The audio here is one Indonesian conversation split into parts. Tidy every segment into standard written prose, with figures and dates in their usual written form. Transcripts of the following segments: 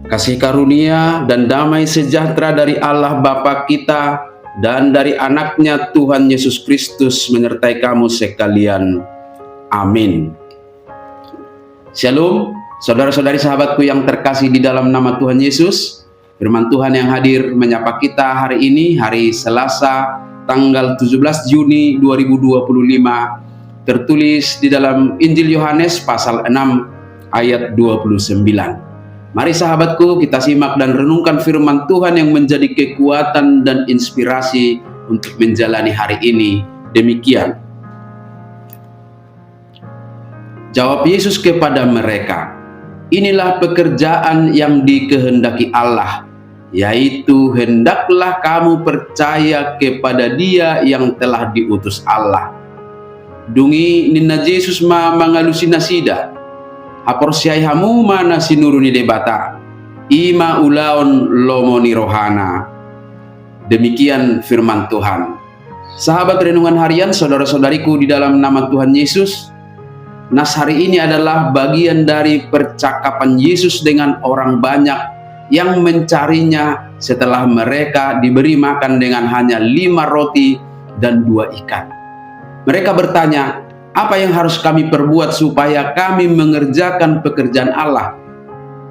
Kasih karunia dan damai sejahtera dari Allah Bapa kita dan dari anaknya Tuhan Yesus Kristus menyertai kamu sekalian. Amin. Shalom, saudara-saudari sahabatku yang terkasih di dalam nama Tuhan Yesus. Firman Tuhan yang hadir menyapa kita hari ini, hari Selasa, tanggal 17 Juni 2025, tertulis di dalam Injil Yohanes pasal 6 ayat 29. Mari sahabatku, kita simak dan renungkan firman Tuhan yang menjadi kekuatan dan inspirasi untuk menjalani hari ini. Demikian. Jawab Yesus kepada mereka, "Inilah pekerjaan yang dikehendaki Allah, yaitu hendaklah kamu percaya kepada Dia yang telah diutus Allah." Dungi Nina Yesus ma mangalusinasida. Aporsiai hamu mana sinuruni debata, ima ulaon lomoni rohana. Demikian firman Tuhan. Sahabat renungan harian, saudara-saudariku di dalam nama Tuhan Yesus, nas hari ini adalah bagian dari percakapan Yesus dengan orang banyak yang mencarinya setelah mereka diberi makan dengan hanya 5 roti dan 2 ikan. Mereka bertanya, "Apa yang harus kami perbuat supaya kami mengerjakan pekerjaan Allah?"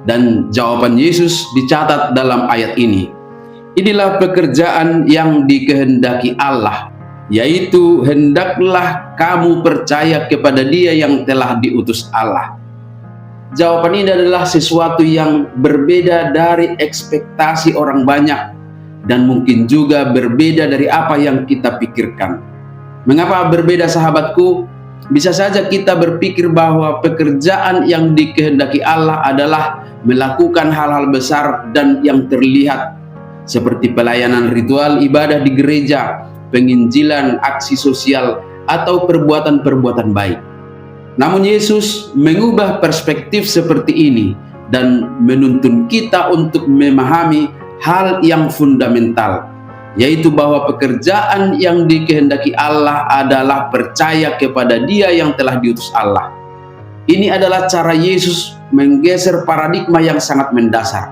Dan jawaban Yesus dicatat dalam ayat ini. Inilah pekerjaan yang dikehendaki Allah, yaitu hendaklah kamu percaya kepada Dia yang telah diutus Allah. Jawaban ini adalah sesuatu yang berbeda dari ekspektasi orang banyak dan mungkin juga berbeda dari apa yang kita pikirkan. Mengapa berbeda, sahabatku? Bisa saja kita berpikir bahwa pekerjaan yang dikehendaki Allah adalah melakukan hal-hal besar dan yang terlihat, seperti pelayanan ritual ibadah di gereja, penginjilan, aksi sosial, atau perbuatan-perbuatan baik. Namun Yesus mengubah perspektif seperti ini dan menuntun kita untuk memahami hal yang fundamental, yaitu bahwa pekerjaan yang dikehendaki Allah adalah percaya kepada Dia yang telah diutus Allah. Ini adalah cara Yesus menggeser paradigma yang sangat mendasar.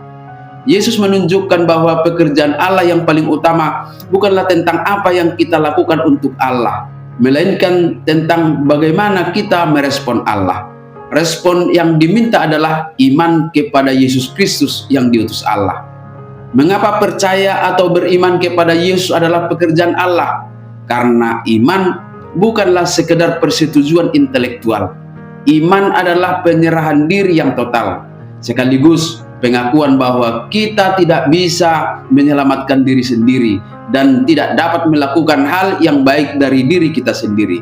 Yesus menunjukkan bahwa pekerjaan Allah yang paling utama bukanlah tentang apa yang kita lakukan untuk Allah, melainkan tentang bagaimana kita merespon Allah. Respon yang diminta adalah iman kepada Yesus Kristus yang diutus Allah. Mengapa percaya atau beriman kepada Yesus adalah pekerjaan Allah? Karena iman bukanlah sekedar persetujuan intelektual. Iman adalah penyerahan diri yang total, sekaligus pengakuan bahwa kita tidak bisa menyelamatkan diri sendiri dan tidak dapat melakukan hal yang baik dari diri kita sendiri.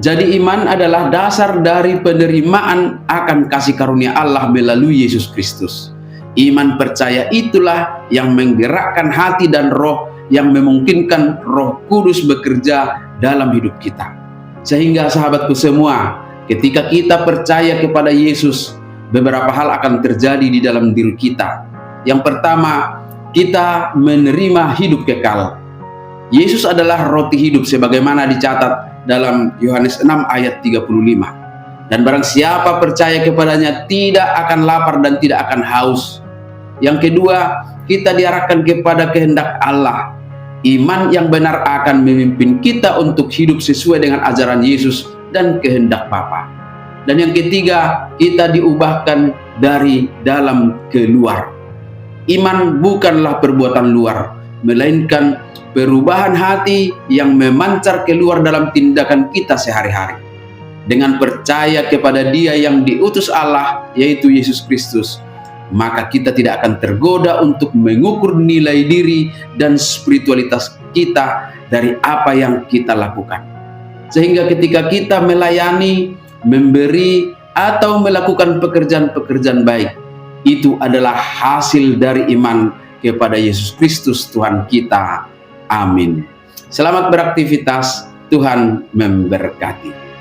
Jadi iman adalah dasar dari penerimaan akan kasih karunia Allah melalui Yesus Kristus. Iman percaya itulah yang menggerakkan hati dan roh, yang memungkinkan Roh Kudus bekerja dalam hidup kita. Sehingga sahabatku semua, ketika kita percaya kepada Yesus, beberapa hal akan terjadi di dalam diri kita. Yang pertama, kita menerima hidup kekal. Yesus adalah roti hidup sebagaimana dicatat dalam Yohanes 6 ayat 35. Dan barang siapa percaya kepadanya tidak akan lapar dan tidak akan haus. Yang kedua, kita diarahkan kepada kehendak Allah. Iman yang benar akan memimpin kita untuk hidup sesuai dengan ajaran Yesus dan kehendak Bapa. Dan yang ketiga, kita diubahkan dari dalam ke luar. Iman bukanlah perbuatan luar, melainkan perubahan hati yang memancar keluar dalam tindakan kita sehari-hari. Dengan percaya kepada Dia yang diutus Allah, yaitu Yesus Kristus, maka kita tidak akan tergoda untuk mengukur nilai diri dan spiritualitas kita dari apa yang kita lakukan. Sehingga ketika kita melayani, memberi, atau melakukan pekerjaan-pekerjaan baik, itu adalah hasil dari iman kepada Yesus Kristus Tuhan kita. Amin. Selamat beraktivitas, Tuhan memberkati.